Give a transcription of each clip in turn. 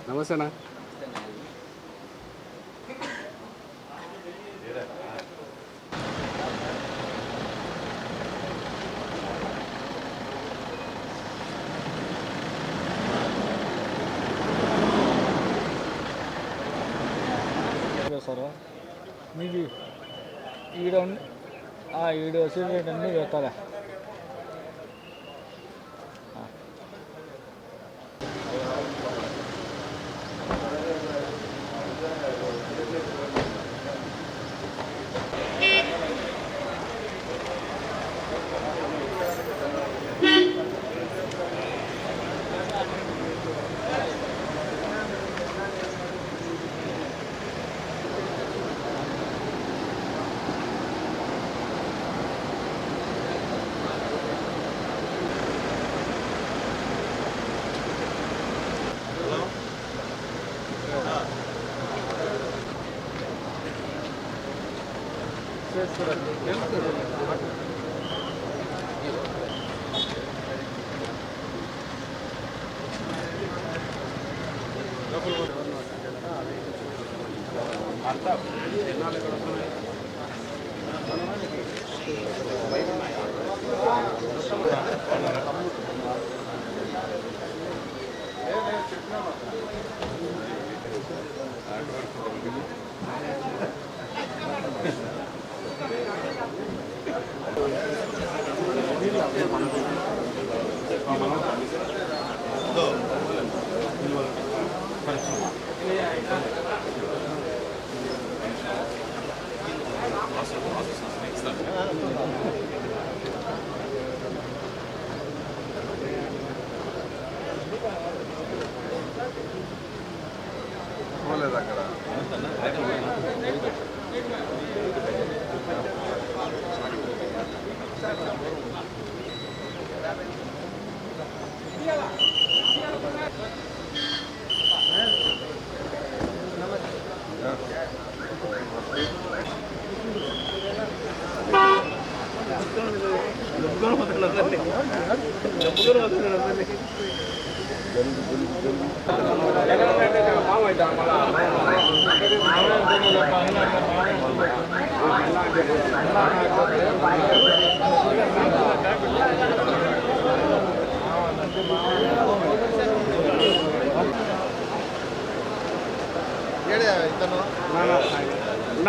నమస్తేనా. చేస్తారా మీకు ఈడ సీరియట్ అన్నీ పెడతారా?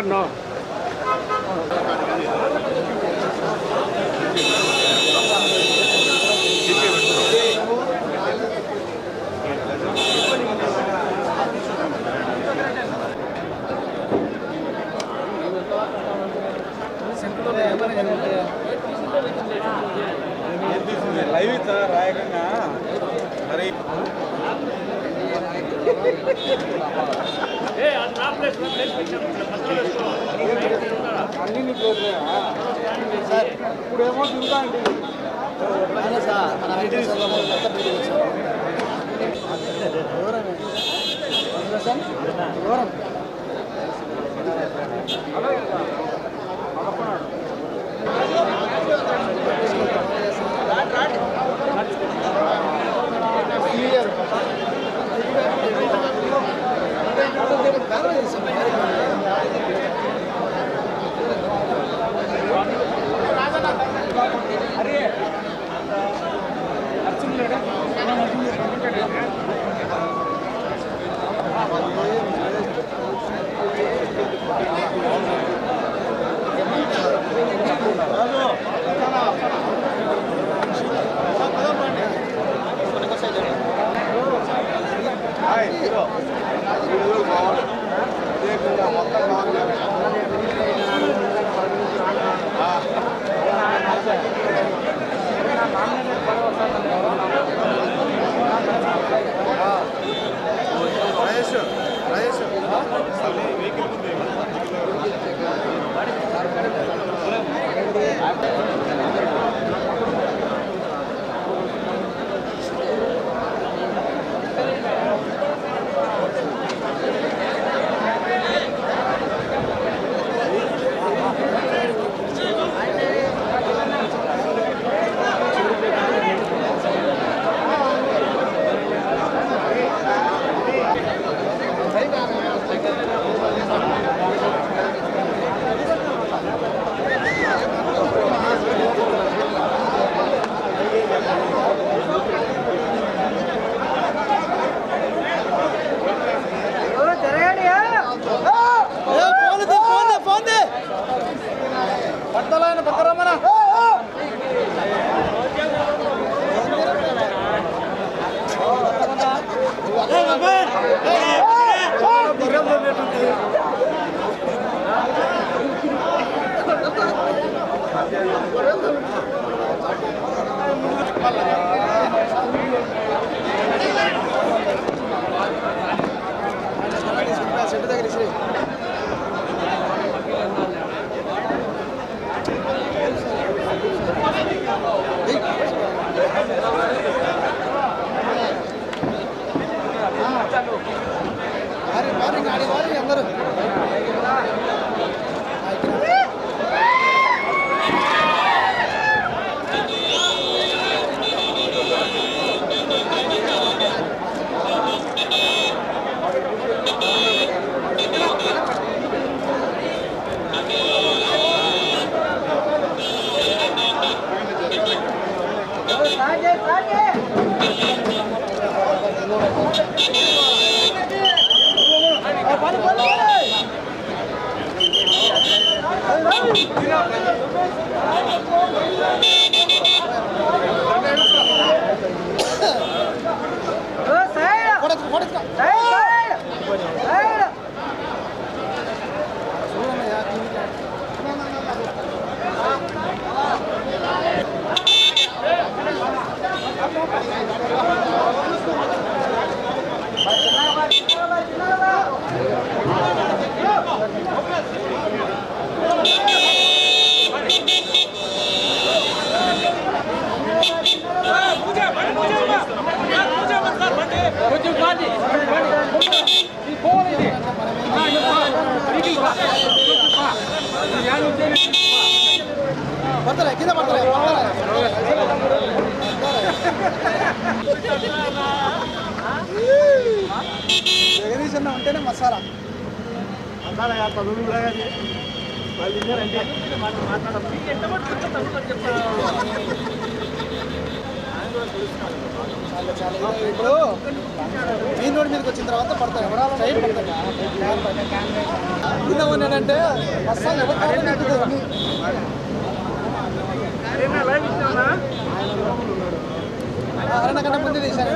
No. లైవ్ ఇచ్చా రాయకంగా మరి అన్ని సార్ ఇప్పుడేమో తింటా అండి జగదీష్ అన్న ఉంటేనే మసాలా ఇప్పుడు మెయిన్ రోడ్ మీదకి వచ్చిన తర్వాత పడతాయి సైడ్ పడతాయి ఏంటంటే మసాలా అరణ కన్నా ముందే తీశారు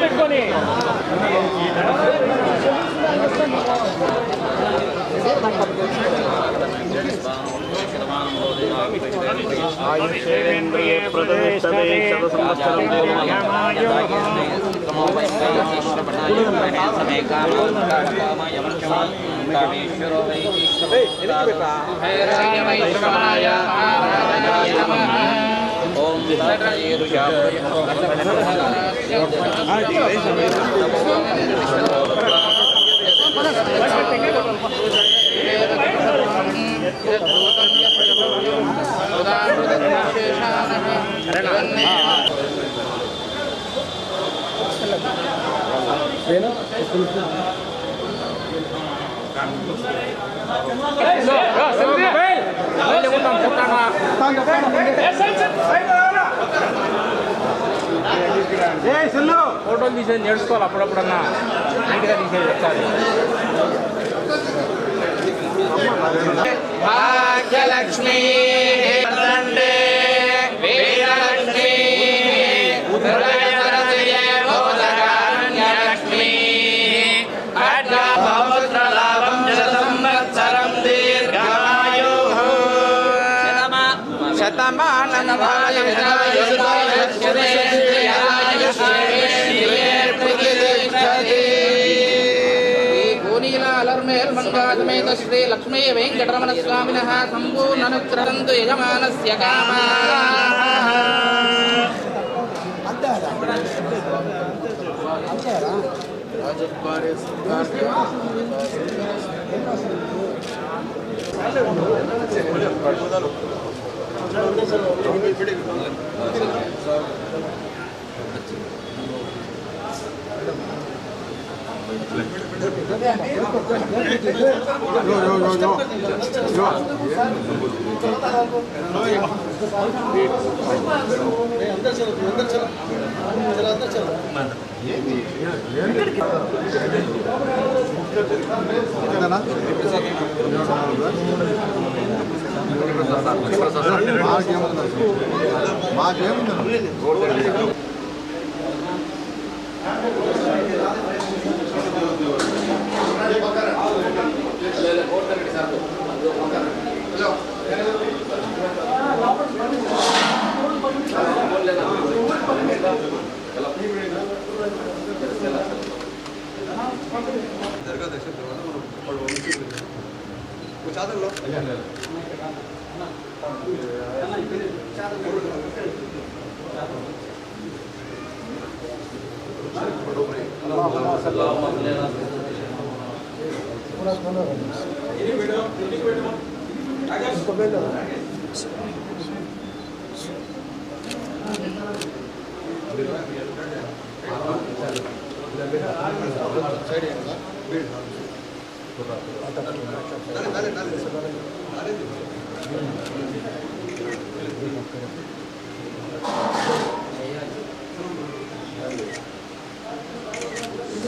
పెట్టుకొని ఆయుషేంద్రియే ప్రతిష్టతే శతసంవత్సరం ఫోటోలు తీసేది నేర్చుకోవాలి అప్పుడప్పుడన్నా నీట్గా తీసేది వచ్చాలి భాగ్యలక్ష్మీ వీరలక్ష్మీ శ్రీ లక్ష్మీ వెంకటరమణ స్వామినః సంపూర్ణనుగ్రహంతు యజమానస్య కామాః.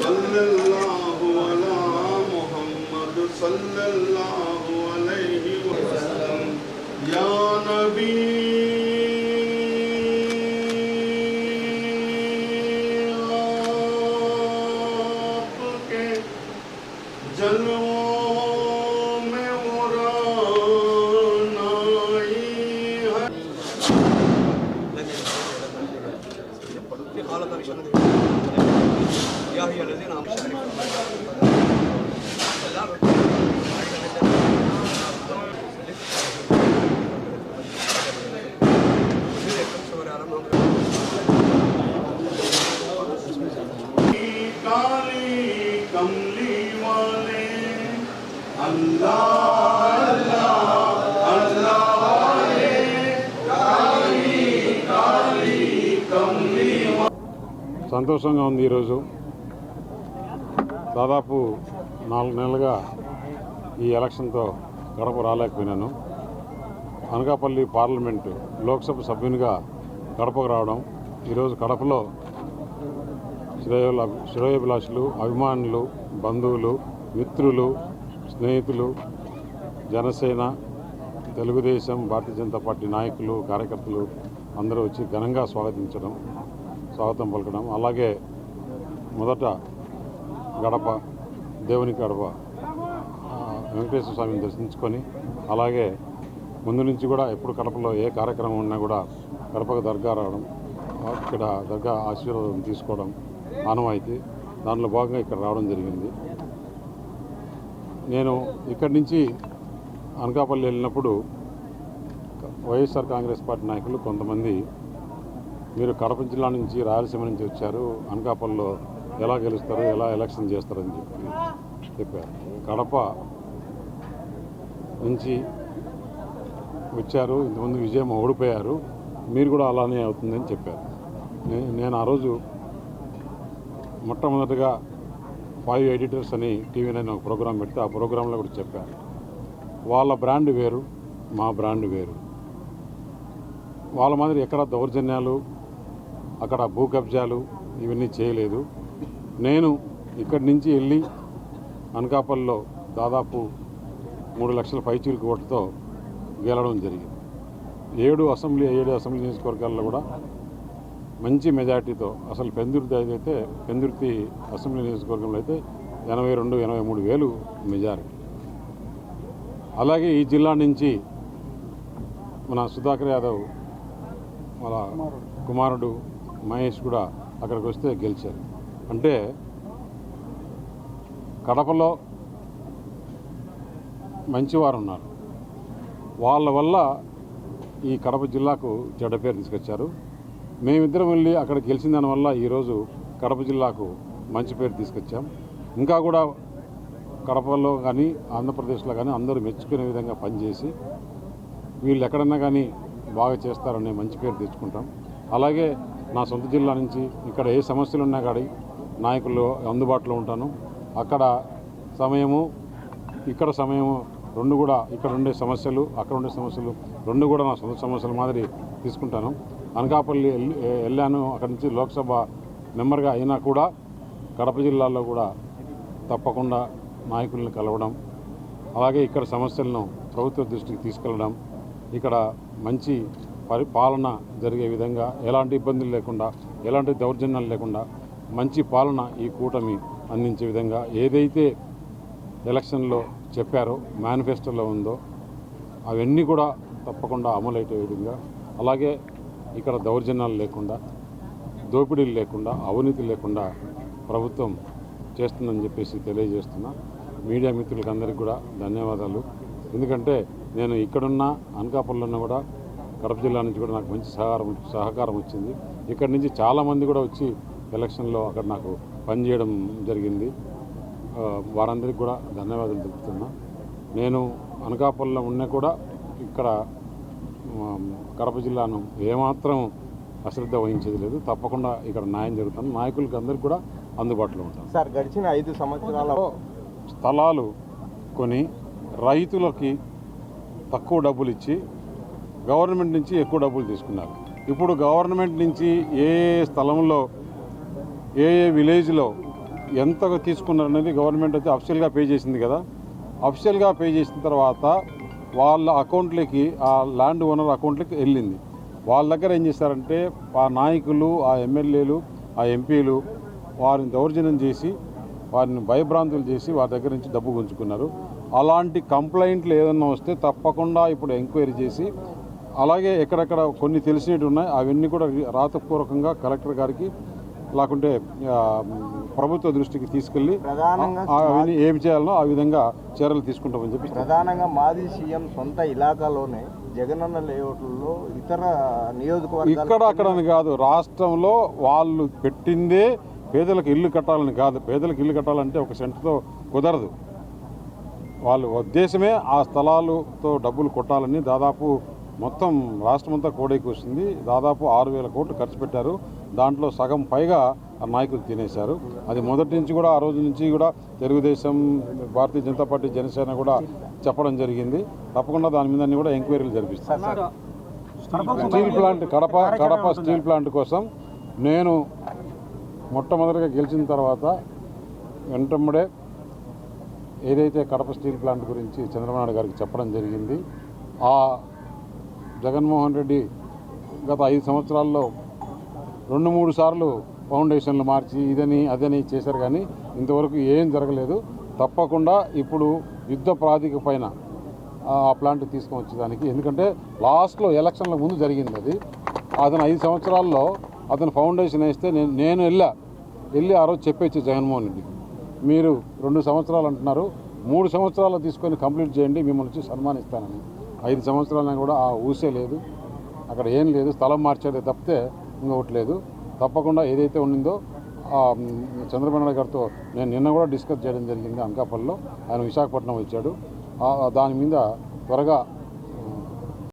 सल्लल्लाहु अला मुहम्मद सल्लल्लाहु अलैहि वसल्लम या नबी आपके जलवों में मुरानाई है काली कमली वाले अल्लाह अल्लाह अल्लाह वाले काली काली कमली సంతోషంగా ఉంది. ఈరోజు దాదాపు 4 నెలలుగా ఈ ఎలక్షన్తో గడప రాలేకపోయినాను. అనకాపల్లి పార్లమెంటు లోక్సభ సభ్యునిగా గడపకు రావడం, ఈరోజు కడపలో శ్రేయోభిలాషులు, అభిమానులు, బంధువులు, మిత్రులు, స్నేహితులు జనసేన, తెలుగుదేశం, భారతీయ జనతా పార్టీ నాయకులు, కార్యకర్తలు అందరూ వచ్చి ఘనంగా స్వాగతం పలకడం, అలాగే మొదట గడప దేవుని గడప వెంకటేశ్వర స్వామిని దర్శించుకొని, అలాగే ముందు నుంచి కూడా ఎప్పుడు కడపలో ఏ కార్యక్రమం ఉన్నా కూడా గడపకు దర్గా రావడం, ఇక్కడ దర్గా ఆశీర్వాదం తీసుకోవడం ఆనవాయితీ. దానిలో భాగంగా ఇక్కడ రావడం జరిగింది. నేను ఇక్కడి నుంచి అనకాపల్లి వెళ్ళినప్పుడు వైఎస్ఆర్ కాంగ్రెస్ పార్టీ నాయకులు కొంతమంది, మీరు కడప జిల్లా నుంచి రాయలసీమ నుంచి వచ్చారు, అనకాపల్లిలో ఎలా గెలుస్తారు, ఎలా ఎలక్షన్ చేస్తారని చెప్పారు. కడప నుంచి వచ్చారు, ఇంతకుముందు విజయం ఓడిపోయారు, మీరు కూడా అలానే అవుతుందని చెప్పారు. నేను ఆ రోజు మొట్టమొదటిగా 5 ఎడిటర్స్ అని టీవీ9 ఒక ప్రోగ్రాం పెడితే ఆ ప్రోగ్రాంలో కూడా చెప్పారు, వాళ్ళ బ్రాండ్ వేరు, మా బ్రాండ్ వేరు. వాళ్ళ మాదిరి ఎక్కడ దౌర్జన్యాలు, అక్కడ భూ కబ్జాలు ఇవన్నీ చేయలేదు. నేను ఇక్కడి నుంచి వెళ్ళి అనకాపల్లిలో దాదాపు 3 లక్షల పైచీలకు ఓటుతో గెలవడం జరిగింది. 7 అసెంబ్లీ నియోజకవర్గాల్లో కూడా మంచి మెజార్టీతో, అసలు పెందుర్తి అసెంబ్లీ నియోజకవర్గంలో అయితే 82-83 వేలు మెజారిటీ. అలాగే ఈ జిల్లా నుంచి మన సుధాకర్ యాదవ్ వాళ్ళ కుమారుడు మహేష్ కూడా అక్కడికి వస్తే గెలిచారు. అంటే కడపలో మంచివారు ఉన్నారు, వాళ్ళ వల్ల ఈ కడప జిల్లాకు చెడ్డ పేరు తీసుకొచ్చారు. మేమిద్దరం వెళ్ళి అక్కడ గెలిచిన దానివల్ల ఈరోజు కడప జిల్లాకు మంచి పేరు తీసుకొచ్చాం. ఇంకా కూడా కడపలో కానీ ఆంధ్రప్రదేశ్లో కానీ అందరూ మెచ్చుకునే విధంగా పనిచేసి వీళ్ళు ఎక్కడన్నా కానీ బాగా చేస్తారనే మంచి పేరు తెచ్చుకుంటాం. అలాగే నా సొంత జిల్లా నుంచి ఇక్కడ ఏ సమస్యలు ఉన్నా కానీ నాయకులు అందుబాటులో ఉంటాను. అక్కడ సమయము, ఇక్కడ సమయము రెండు కూడా, ఇక్కడ ఉండే సమస్యలు, అక్కడ ఉండే సమస్యలు రెండు కూడా నా సొంత సమస్యల మాదిరి తీసుకుంటాను. అనకాపల్లి వెళ్ళాను, అక్కడి నుంచి లోక్సభ మెంబర్గా అయినా కూడా కడప జిల్లాలో కూడా తప్పకుండా నాయకులను కలవడం, అలాగే ఇక్కడ సమస్యలను ప్రభుత్వ దృష్టికి తీసుకెళ్ళడం, ఇక్కడ మంచి పాలన జరిగే విధంగా, ఎలాంటి ఇబ్బందులు లేకుండా, ఎలాంటి దౌర్జన్యాలు లేకుండా మంచి పాలన ఈ కూటమి అందించే విధంగా ఏదైతే ఎలక్షన్లో చెప్పారో, మేనిఫెస్టోలో ఉందో అవన్నీ కూడా తప్పకుండా అమలయ్యే విధంగా, అలాగే ఇక్కడ దౌర్జన్యాలు లేకుండా, దోపిడీలు లేకుండా, అవినీతి లేకుండా ప్రభుత్వం చేస్తుందని చెప్పేసి తెలియజేస్తున్నా. మీడియా మిత్రులకు అందరికీ కూడా ధన్యవాదాలు. ఎందుకంటే నేను ఇక్కడున్న అనకాపల్లిలో కూడా కడప జిల్లా నుంచి కూడా నాకు మంచి సహకారం వచ్చింది. ఇక్కడి నుంచి చాలామంది కూడా వచ్చి ఎలక్షన్లో అక్కడ నాకు పనిచేయడం జరిగింది. వారందరికీ కూడా ధన్యవాదాలు తెలుపుతున్నా. నేను అనకాపల్లిలో ఉన్నా కూడా ఇక్కడ కడప జిల్లాను ఏమాత్రం అశ్రద్ధ వహించేది లేదు. తప్పకుండా ఇక్కడ న్యాయం జరుగుతుంది. నాయకులకు అందరికీ కూడా అందుబాటులో ఉంటాను. సార్, గడిచిన 5 సంవత్సరాలలో స్థలాలు కొని రైతులకి తక్కువ డబ్బులు ఇచ్చి గవర్నమెంట్ నుంచి ఎక్కువ డబ్బులు తీసుకున్నారు. ఇప్పుడు గవర్నమెంట్ నుంచి ఏ స్థలంలో ఏ విలేజ్లో ఎంత తీసుకున్నారనేది గవర్నమెంట్ అయితే అఫిషియల్గా పే చేసింది కదా. అఫిషియల్గా పే చేసిన తర్వాత వాళ్ళ అకౌంట్లకి, ఆ ల్యాండ్ ఓనర్ అకౌంట్లకి వెళ్ళింది. వాళ్ళ దగ్గర ఏం చేశారంటే ఆ నాయకులు, ఆ ఎమ్మెల్యేలు, ఆ ఎంపీలు వారిని దౌర్జన్యం చేసి, వారిని భయభ్రాంతులు చేసి వారి దగ్గర నుంచి డబ్బు గుంజుకున్నారు. అలాంటి కంప్లైంట్లు ఏదన్నా వస్తే తప్పకుండా ఇప్పుడు ఎంక్వైరీ చేసి, అలాగే ఎక్కడెక్కడ కొన్ని తెలిసినవి ఉన్నాయి అవన్నీ కూడా రాతపూర్వకంగా కలెక్టర్ గారికి లేకుంటే ప్రభుత్వ దృష్టికి తీసుకెళ్ళి అవన్నీ ఏమి చేయాలనో ఆ విధంగా చర్యలు తీసుకుంటామని చెప్పి. ప్రధానంగా మాజీ సీఎం సొంత ఇలాకాలోనే జగనన్న లేఅవుట్లలో ఇతర నియోజకవర్గాలు ఇక్కడ అక్కడని కాదు, రాష్ట్రంలో వాళ్ళు పెట్టిందే పేదలకు ఇల్లు కట్టాలని కాదు. పేదలకు ఇల్లు కట్టాలంటే ఒక సెంటుతో కుదరదు. వాళ్ళ ఉద్దేశమే ఆ స్థలాలతో డబ్బులు కొట్టాలని. దాదాపు మొత్తం రాష్ట్రమంతా కోడైకి వస్తుంది. దాదాపు 6,000 కోట్లు ఖర్చు పెట్టారు. దాంట్లో సగం పైగా ఆ నాయకులు తినేశారు. అది మొదటి నుంచి కూడా, ఆ రోజు నుంచి కూడా తెలుగుదేశం, భారతీయ జనతా పార్టీ, జనసేన కూడా చెప్పడం జరిగింది. తప్పకుండా దాని మీద కూడా ఎంక్వైరీలు జరిపిస్తారు. Steel plant, Kadapa steel plant కోసం నేను మొట్టమొదటిగా గెలిచిన తర్వాత వెంటనే ఏదైతే కడప స్టీల్ ప్లాంట్ గురించి చంద్రబాబు నాయుడు గారికి చెప్పడం జరిగింది. ఆ జగన్మోహన్ రెడ్డి గత 5 సంవత్సరాల్లో 2-3 సార్లు ఫౌండేషన్లు మార్చి ఇదని అదని చేశారు, కానీ ఇంతవరకు ఏం జరగలేదు. తప్పకుండా ఇప్పుడు యుద్ధ ప్రాతిక పైన ఆ ప్లాంట్ తీసుకొని వచ్చేదానికి, ఎందుకంటే లాస్ట్లో ఎలక్షన్ల ముందు జరిగింది అది. అతను 5 సంవత్సరాల్లో అతను ఫౌండేషన్ వేస్తే నేను వెళ్ళి ఆ రోజు చెప్పేచ్చు జగన్మోహన్ రెడ్డికి, మీరు 2 సంవత్సరాలు అంటున్నారు, 3 సంవత్సరాలు తీసుకొని కంప్లీట్ చేయండి, మిమ్మల్ని వచ్చి సన్మానిస్తానని. 5 సంవత్సరాలైనా కూడా ఆ ఊసే లేదు, అక్కడ ఏం లేదు, స్థలం మార్చేదే తప్పితే ఇంకొకటి లేదు. తప్పకుండా ఏదైతే ఉండిందో చంద్రబాబు నాయుడు గారితో నేను నిన్న కూడా డిస్కస్ చేయడం జరిగింది అనకాపల్లిలో. ఆయన విశాఖపట్నం వచ్చాడు, దాని మీద త్వరగా